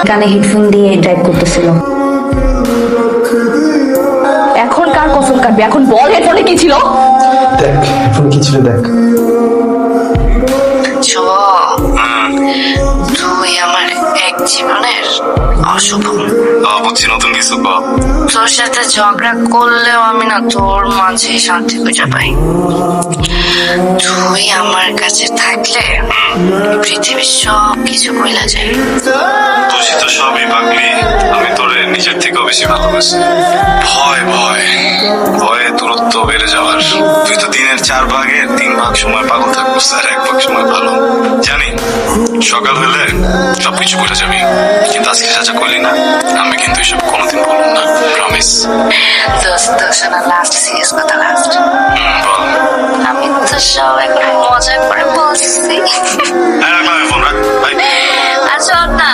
কানে হেডফোন দিয়ে ড্রাইভ করতেছিল। এখন কার কসম কাটবে? এখন বল হেডফোনে কি ছিল? দেখ হেডফোন কি ছিল দেখ। তুই আমার এক জীবনের অশুভ। বুঝছি, নতুন কিছু তোর সাথে ঝগড়া করলেও আমি না তোর মাঝে শান্তি খুঁজে পাই। তুই আমার কাছে থাকলে পৃথিবীর সব কিছু ভুলা যায়। তুই তো সবই পাগলি, আমি তোরে নিজের থেকেও বেশি ভালোবাসি। ভয় ভয় ভয়ে দূরত্ব বেড়ে যাওয়ার। তুই তো দিনের 4 ভাগের 3 ভাগ সময় পাগল থাকবো, আর 1 ভাগ সময় ভালো। জানি সকাল হলে সবকিছু ভুলে যাবি, কিন্তু আজকে যা যা করলি না, আমি কিন্তু এসব কোনোদিন বলবো না, প্রমিস। লাস্ট সিরিয়াস কথা, লাস্ট বল। আমি তো সব এখন মজা করে বলছি। রাখ না ফোন, রাখ। আচ্ছা না